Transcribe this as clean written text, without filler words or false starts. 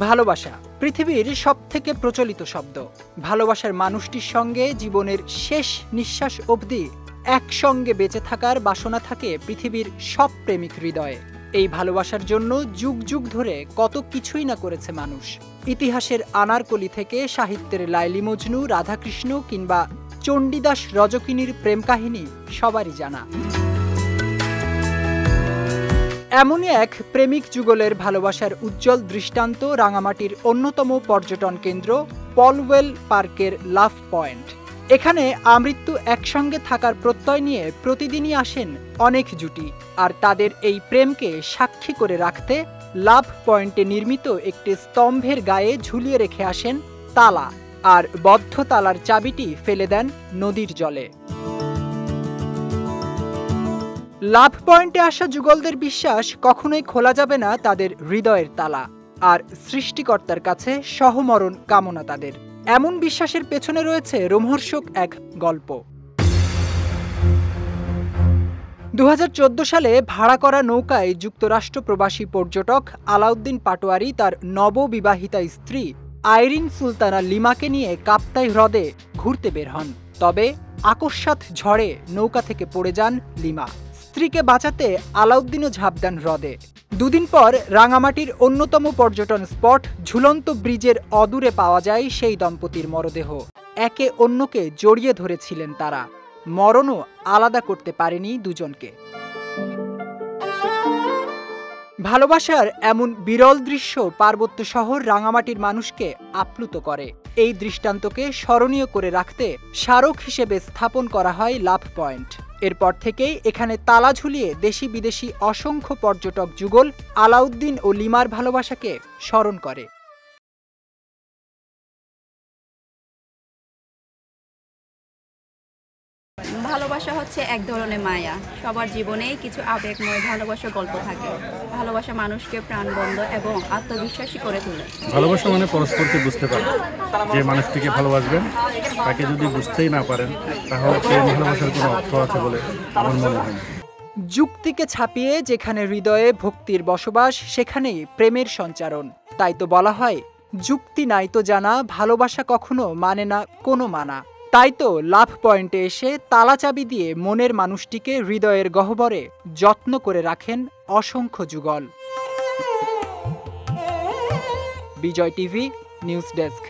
ভালোবাসা পৃথিবীর সবথেকে প্রচলিত শব্দ। ভালোবাসার মানুষটির সঙ্গে জীবনের শেষ নিঃশ্বাস অবধি একসঙ্গে বেঁচে থাকার বাসনা থাকে পৃথিবীর সব প্রেমিক হৃদয়ে। এই ভালোবাসার জন্য যুগ যুগ ধরে কত কিছুই না করেছে মানুষ। ইতিহাসের আনারকলি থেকে সাহিত্যের লাইলি মজনু, রাধাকৃষ্ণ কিংবা চণ্ডীদাস রজকিনীর প্রেম কাহিনী সবারই জানা। এমনই এক প্রেমিক যুগলের ভালোবাসার উজ্জ্বল দৃষ্টান্ত রাঙামাটির অন্যতম পর্যটন কেন্দ্র পলওয়েল পার্কের লাভ পয়েন্ট। এখানে আমৃত্যু একসঙ্গে থাকার প্রত্যয় নিয়ে প্রতিদিনই আসেন অনেক জুটি, আর তাদের এই প্রেমকে সাক্ষী করে রাখতে লাভ পয়েন্টে নির্মিত একটি স্তম্ভের গায়ে ঝুলিয়ে রেখে আসেন তালা, আর বদ্ধ তালার চাবিটি ফেলে দেন নদীর জলে। লাভ পয়েন্টে আসা যুগলদের বিশ্বাস কখনোই খোলা যাবে না তাদের হৃদয়ের তালা, আর সৃষ্টিকর্তার কাছে সহমরণ কামনা তাদের। এমন বিশ্বাসের পেছনে রয়েছে রোমহর্ষক এক গল্প। 2014 সালে ভাড়া করা নৌকায় যুক্তরাষ্ট্র প্রবাসী পর্যটক আলাউদ্দিন পাটোয়ারি তার নববিবাহিতা স্ত্রী আইরিন সুলতানা লিমাকে নিয়ে কাপ্তাই হ্রদে ঘুরতে বের হন। তবে আকস্মাৎ ঝড়ে নৌকা থেকে পড়ে যান লিমা। স্ত্রীকে বাঁচাতে আলাউদ্দিনও ঝাঁপ দেন হ্রদে। দুদিন পর রাঙামাটির অন্যতম পর্যটন স্পট ঝুলন্ত ব্রিজের অদূরে পাওয়া যায় সেই দম্পতির মরদেহ। একে অন্যকে জড়িয়ে ধরেছিলেন তারা। মরণও আলাদা করতে পারেনি দুজনকে। ভালোবাসার এমন বিরল দৃশ্য পার্বত্য শহর রাঙামাটির মানুষকে আপ্লুত করে। এই দৃষ্টান্তকে স্মরণীয় করে রাখতে স্মারক হিসেবে স্থাপন করা হয় লাভ পয়েন্ট। এরপর থেকেই এখানে তালা ঝুলিয়ে দেশি বিদেশি অসংখ্য পর্যটক যুগল আলাউদ্দিন ও লিমার ভালোবাসাকে স্মরণ করে। ভালোবাসা হচ্ছে এক ধরনের মায়া। সবার জীবনেই কিছু আবেগময় ভালোবাসার গল্প থাকে। ভালোবাসা মানুষকে প্রাণবন্ত এবং আত্মবিশ্বাসী করে তোলে। ভালোবাসা মানে পরস্পরকে বুঝতে পারেন। যে মানুষটিকে ভালোবাসবেন তাকে যদি বুঝতেই না পারেন তাহলে সেই ভালোবাসার কোনো অর্থ আছে বলে আমার মনে হয় না। যুক্তিকে ছাপিয়ে যেখানে হৃদয়ে ভক্তির বসবাস, সেখানেই প্রেমের সঞ্চারণ। তাই তো বলা হয়, যুক্তি নাই তো জানা, ভালোবাসা কখনো মানে না কোনো মানা। তাই তো লাভ পয়েন্টে এসে তালা চাবি দিয়ে মনের মানুষটিকে হৃদয়ের গহ্বরে যত্ন করে রাখেন অসংখ্য যুগল। বিজয় টিভি নিউজ ডেস্ক।